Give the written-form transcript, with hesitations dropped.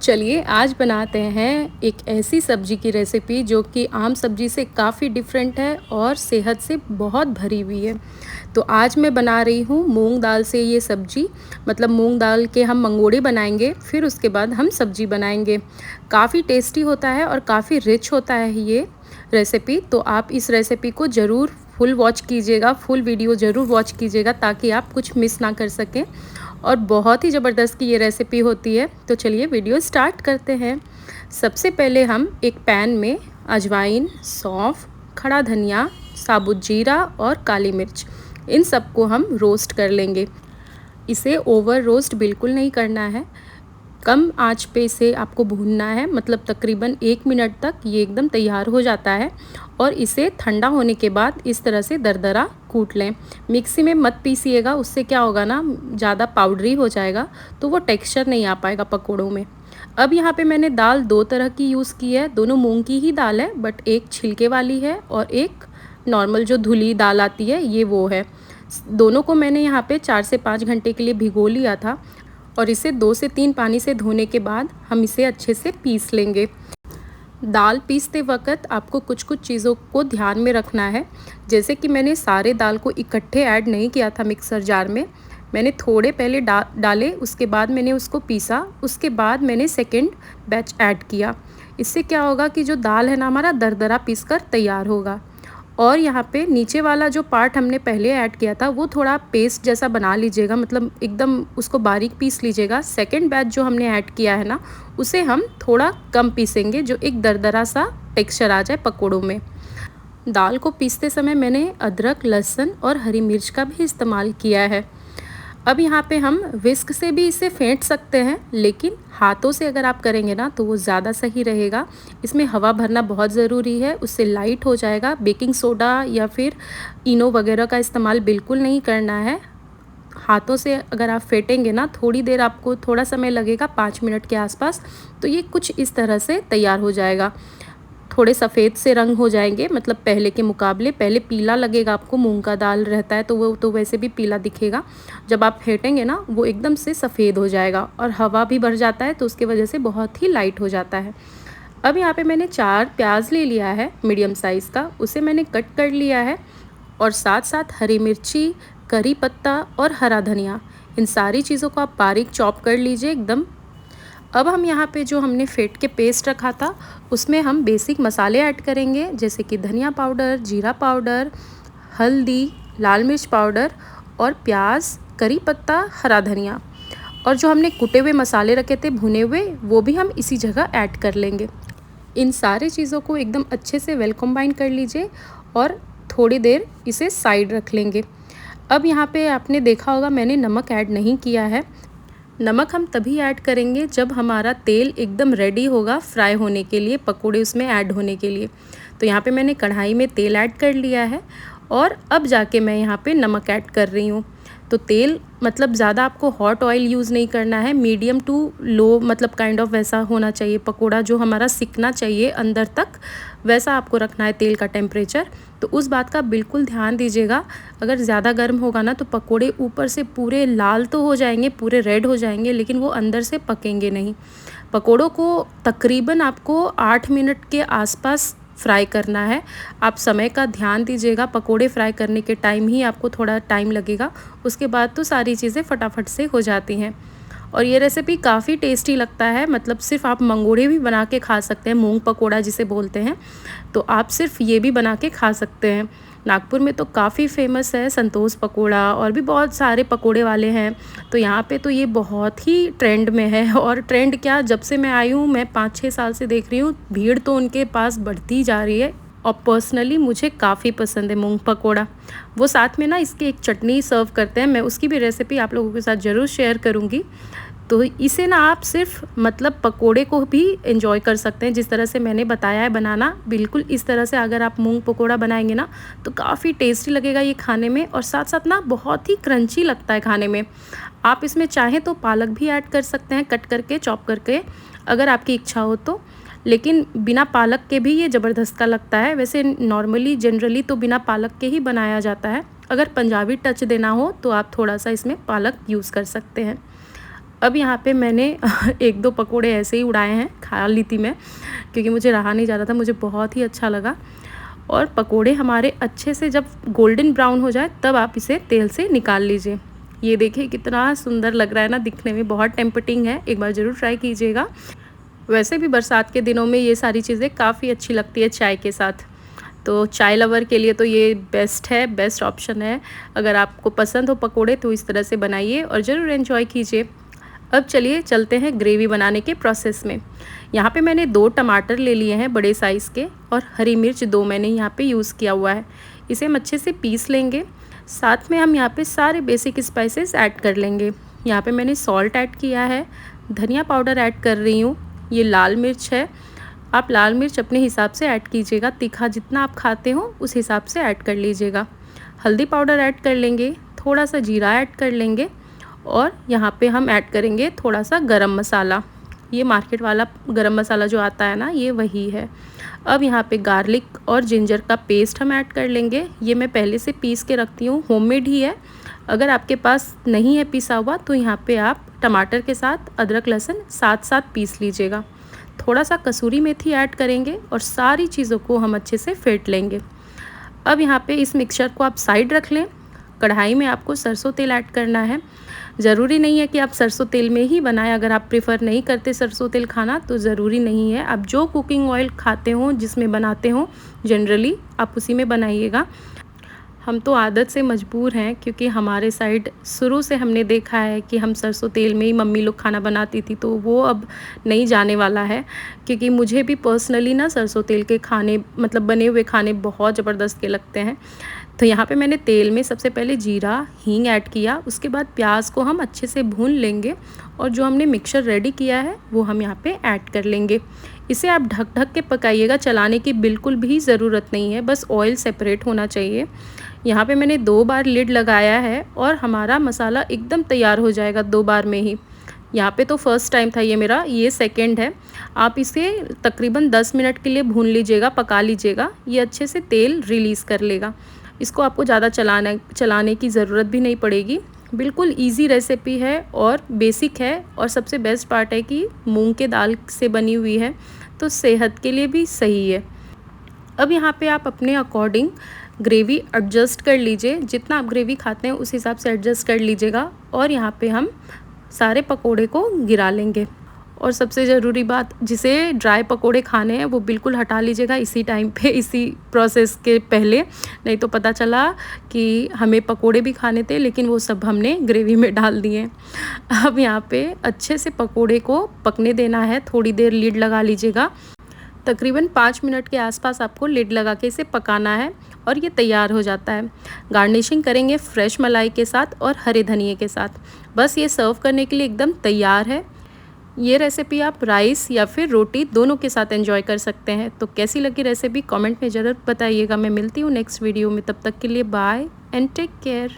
चलिए आज बनाते हैं एक ऐसी सब्ज़ी की रेसिपी जो कि आम सब्ज़ी से काफ़ी डिफरेंट है और सेहत से बहुत भरी हुई है। तो आज मैं बना रही हूँ मूंग दाल से ये सब्ज़ी। मतलब मूंग दाल के हम मंगोड़े बनाएंगे, फिर उसके बाद हम सब्ज़ी बनाएंगे। काफ़ी टेस्टी होता है और काफ़ी रिच होता है ये रेसिपी। तो आप इस रेसिपी को ज़रूर फुल वॉच कीजिएगा, फुल वीडियो ज़रूर वॉच कीजिएगा ताकि आप कुछ मिस ना कर सकें। और बहुत ही ज़बरदस्त की ये रेसिपी होती है। तो चलिए वीडियो स्टार्ट करते हैं। सबसे पहले हम एक पैन में अजवाइन, सौंफ, खड़ा धनिया, साबुत जीरा और काली मिर्च, इन सबको हम रोस्ट कर लेंगे। इसे ओवर रोस्ट बिल्कुल नहीं करना है, कम आंच पे इसे आपको भूनना है। मतलब तकरीबन 1 मिनट तक ये एकदम तैयार हो जाता है। और इसे ठंडा होने के बाद इस तरह से दरदरा कूट लें। मिक्सी में मत पीसिएगा, उससे क्या होगा ना, ज़्यादा पाउडरी हो जाएगा तो वो टेक्सचर नहीं आ पाएगा पकौड़ों में। अब यहाँ पे मैंने दाल 2 तरह की यूज़ की है, दोनों मूंग की ही दाल है, बट एक छिलके वाली है और एक नॉर्मल जो धुली दाल आती है ये वो है। दोनों को मैंने यहाँ पे 4 से 5 घंटे के लिए भिगो लिया था और इसे 2 से 3 पानी से धोने के बाद हम इसे अच्छे से पीस लेंगे। दाल पीसते वक्त आपको कुछ कुछ चीज़ों को ध्यान में रखना है। जैसे कि मैंने सारे दाल को इकट्ठे ऐड नहीं किया था मिक्सर जार में, मैंने थोड़े पहले डाले, उसके बाद मैंने उसको पीसा, उसके बाद मैंने सेकंड बैच ऐड किया। इससे क्या होगा कि जो दाल है ना हमारा दरदरा पीस कर तैयार होगा। और यहाँ पे नीचे वाला जो पार्ट हमने पहले ऐड किया था वो थोड़ा पेस्ट जैसा बना लीजिएगा, मतलब एकदम उसको बारीक पीस लीजिएगा। सेकंड बैच जो हमने ऐड किया है ना उसे हम थोड़ा कम पीसेंगे, जो एक दरदरा सा टेक्सचर आ जाए पकौड़ों में। दाल को पीसते समय मैंने अदरक, लहसुन और हरी मिर्च का भी इस्तेमाल किया है। अब यहाँ पे हम विस्क से भी इसे फेंट सकते हैं, लेकिन हाथों से अगर आप करेंगे ना तो वो ज़्यादा सही रहेगा। इसमें हवा भरना बहुत ज़रूरी है, उससे लाइट हो जाएगा। बेकिंग सोडा या फिर इनो वगैरह का इस्तेमाल बिल्कुल नहीं करना है। हाथों से अगर आप फेंटेंगे ना, थोड़ी देर आपको थोड़ा समय लगेगा, 5 मिनट के आसपास, तो ये कुछ इस तरह से तैयार हो जाएगा। थोड़े सफ़ेद से रंग हो जाएंगे, मतलब पहले के मुकाबले। पहले पीला लगेगा आपको, मूंग का दाल रहता है तो वो तो वैसे भी पीला दिखेगा। जब आप फेंटेंगे ना वो एकदम से सफ़ेद हो जाएगा और हवा भी भर जाता है तो उसकी वजह से बहुत ही लाइट हो जाता है। अब यहाँ पे मैंने 4 प्याज ले लिया है मीडियम साइज़ का, उसे मैंने कट कर लिया है। और साथ साथ हरी मिर्ची, करी पत्ता और हरा धनिया, इन सारी चीज़ों को आप बारीक चॉप कर लीजिए एकदम। अब हम यहाँ पे जो हमने फेंट के पेस्ट रखा था उसमें हम बेसिक मसाले ऐड करेंगे, जैसे कि धनिया पाउडर, जीरा पाउडर, हल्दी, लाल मिर्च पाउडर और प्याज, करी पत्ता, हरा धनिया। और जो हमने कुटे हुए मसाले रखे थे भुने हुए, वो भी हम इसी जगह ऐड कर लेंगे। इन सारे चीज़ों को एकदम अच्छे से वेल कंबाइन कर लीजिए और थोड़ी देर इसे साइड रख लेंगे। अब यहाँ पे आपने देखा होगा मैंने नमक ऐड नहीं किया है। नमक हम तभी ऐड करेंगे जब हमारा तेल एकदम रेडी होगा फ्राई होने के लिए, पकोड़े उसमें ऐड होने के लिए। तो यहाँ पे मैंने कढ़ाई में तेल ऐड कर लिया है और अब जाके मैं यहाँ पे नमक ऐड कर रही हूँ। तो तेल मतलब ज़्यादा आपको हॉट ऑयल यूज़ नहीं करना है, मीडियम टू लो, मतलब काइंड ऑफ वैसा होना चाहिए पकोड़ा, जो हमारा सिकना चाहिए अंदर तक, वैसा आपको रखना है तेल का टेम्परेचर। तो उस बात का बिल्कुल ध्यान दीजिएगा। अगर ज़्यादा गर्म होगा ना तो पकोड़े ऊपर से पूरे लाल तो हो जाएंगे, पूरे रेड हो जाएंगे, लेकिन वो अंदर से पकेंगे नहीं। पकोड़ों को तकरीबन आपको 8 मिनट के आसपास फ्राई करना है। आप समय का ध्यान दीजिएगा, पकोड़े फ्राई करने के टाइम ही आपको थोड़ा टाइम लगेगा, उसके बाद तो सारी चीज़ें फटाफट से हो जाती हैं। और ये रेसिपी काफ़ी टेस्टी लगता है, मतलब सिर्फ आप मंगोड़े भी बना के खा सकते हैं, मूंग पकोड़ा जिसे बोलते हैं, तो आप सिर्फ ये भी बना के खा सकते हैं। नागपुर में तो काफ़ी फेमस है संतोष पकोड़ा, और भी बहुत सारे पकोड़े वाले हैं। तो यहाँ पे तो ये बहुत ही ट्रेंड में है। और ट्रेंड क्या, जब से मैं आई हूँ, मैं 5-6 साल से देख रही हूँ, भीड़ तो उनके पास बढ़ती जा रही है। और पर्सनली मुझे काफ़ी पसंद है मूंग पकोड़ा। वो साथ में ना इसकी एक चटनी सर्व करते हैं, मैं उसकी भी रेसिपी आप लोगों के साथ ज़रूर शेयर करूँगी। तो इसे ना आप सिर्फ मतलब पकोड़े को भी एंजॉय कर सकते हैं, जिस तरह से मैंने बताया है बनाना, बिल्कुल इस तरह से अगर आप मूंग पकोड़ा बनाएंगे ना तो काफ़ी टेस्टी लगेगा ये खाने में। और साथ साथ ना बहुत ही क्रंची लगता है खाने में। आप इसमें चाहें तो पालक भी ऐड कर सकते हैं, कट करके, चॉप करके, अगर आपकी इच्छा हो तो। लेकिन बिना पालक के भी ये ज़बरदस्त का लगता है। वैसे नॉर्मली जनरली तो बिना पालक के ही बनाया जाता है, अगर पंजाबी टच देना हो तो आप थोड़ा सा इसमें पालक यूज़ कर सकते हैं। अब यहाँ पे मैंने 1-2 पकोड़े ऐसे ही उड़ाए हैं, खा ली थी मैं, क्योंकि मुझे रहा नहीं जा रहा था, मुझे बहुत ही अच्छा लगा। और पकोड़े हमारे अच्छे से जब गोल्डन ब्राउन हो जाए तब आप इसे तेल से निकाल लीजिए। ये देखिए कितना सुंदर लग रहा है ना, दिखने में बहुत टेम्पटिंग है, एक बार ज़रूर ट्राई कीजिएगा। वैसे भी बरसात के दिनों में ये सारी चीज़ें काफ़ी अच्छी लगती है चाय के साथ, तो चाय लवर के लिए तो ये बेस्ट है, बेस्ट ऑप्शन है। अगर आपको पसंद हो पकोड़े तो इस तरह से बनाइए और ज़रूर एंजॉय कीजिए। अब चलिए चलते हैं ग्रेवी बनाने के प्रोसेस में। यहाँ पे मैंने 2 टमाटर ले लिए हैं बड़े साइज़ के, और हरी मिर्च 2 मैंने यहाँ पे यूज़ किया हुआ है। इसे हम अच्छे से पीस लेंगे। साथ में हम यहाँ पे सारे बेसिक स्पाइसेस ऐड कर लेंगे। यहाँ पे मैंने सॉल्ट ऐड किया है, धनिया पाउडर ऐड कर रही हूँ, ये लाल मिर्च है। आप लाल मिर्च अपने हिसाब से ऐड कीजिएगा, तीखा जितना आप खाते हो उस हिसाब से ऐड कर लीजिएगा। हल्दी पाउडर ऐड कर लेंगे, थोड़ा सा जीरा ऐड कर लेंगे, और यहाँ पे हम ऐड करेंगे थोड़ा सा गरम मसाला। ये मार्केट वाला गरम मसाला जो आता है ना, ये वही है। अब यहाँ पे गार्लिक और जिंजर का पेस्ट हम ऐड कर लेंगे। ये मैं पहले से पीस के रखती हूँ, होममेड ही है। अगर आपके पास नहीं है पिसा हुआ तो यहाँ पे आप टमाटर के साथ अदरक लहसुन साथ साथ पीस लीजिएगा। थोड़ा सा कसूरी मेथी ऐड करेंगे और सारी चीज़ों को हम अच्छे से फेंट लेंगे। अब यहाँ पे इस मिक्सचर को आप साइड रख लें। कढ़ाई में आपको सरसों तेल ऐड करना है। ज़रूरी नहीं है कि आप सरसों तेल में ही बनाएं, अगर आप प्रेफर नहीं करते सरसों तेल खाना तो ज़रूरी नहीं है। आप जो कुकिंग ऑयल खाते हो, जिसमें बनाते हो जनरली, आप उसी में बनाइएगा। हम तो आदत से मजबूर हैं, क्योंकि हमारे साइड शुरू से हमने देखा है कि हम सरसों तेल में ही मम्मी लोग खाना बनाती थी, तो वो अब नहीं जाने वाला है। क्योंकि मुझे भी पर्सनली ना सरसों तेल के खाने, मतलब बने हुए खाने बहुत ज़बरदस्त के लगते हैं। तो यहाँ पे मैंने तेल में सबसे पहले जीरा हींग ऐड किया, उसके बाद प्याज को हम अच्छे से भून लेंगे, और जो हमने मिक्सचर रेडी किया है वो हम यहाँ पे ऐड कर लेंगे। इसे आप ढक ढक के पकाइएगा, चलाने की बिल्कुल भी ज़रूरत नहीं है, बस ऑयल सेपरेट होना चाहिए। यहाँ पे मैंने 2 बार लिड लगाया है और हमारा मसाला एकदम तैयार हो जाएगा 2 बार में ही। यहाँ पे तो फर्स्ट टाइम था ये मेरा, ये सेकंड है। आप इसे तकरीबन 10 मिनट के लिए भून लीजिएगा, पका लीजिएगा, ये अच्छे से तेल रिलीज़ कर लेगा। इसको आपको ज़्यादा चलाने की ज़रूरत भी नहीं पड़ेगी। बिल्कुल इजी रेसिपी है और बेसिक है, और सबसे बेस्ट पार्ट है कि मूंग के दाल से बनी हुई है, तो सेहत के लिए भी सही है। अब यहाँ पे आप अपने अकॉर्डिंग ग्रेवी एडजस्ट कर लीजिए, जितना आप ग्रेवी खाते हैं उस हिसाब से एडजस्ट कर लीजिएगा। और यहाँ पे हम सारे पकोड़े को गिरा लेंगे। और सबसे ज़रूरी बात, जिसे ड्राई पकोड़े खाने हैं वो बिल्कुल हटा लीजिएगा इसी टाइम पे, इसी प्रोसेस के पहले, नहीं तो पता चला कि हमें पकोड़े भी खाने थे लेकिन वो सब हमने ग्रेवी में डाल दिए। अब यहाँ पे अच्छे से पकोड़े को पकने देना है, थोड़ी देर लिड लगा लीजिएगा। तकरीबन 5 मिनट के आसपास आपको लिड लगा के इसे पकाना है, और ये तैयार हो जाता है। गार्निशिंग करेंगे फ्रेश मलाई के साथ और हरे धनिए के साथ। बस ये सर्व करने के लिए एकदम तैयार है। ये रेसिपी आप राइस या फिर रोटी दोनों के साथ एंजॉय कर सकते हैं। तो कैसी लगी रेसिपी कमेंट में ज़रूर बताइएगा। मैं मिलती हूँ नेक्स्ट वीडियो में, तब तक के लिए बाय एंड टेक केयर।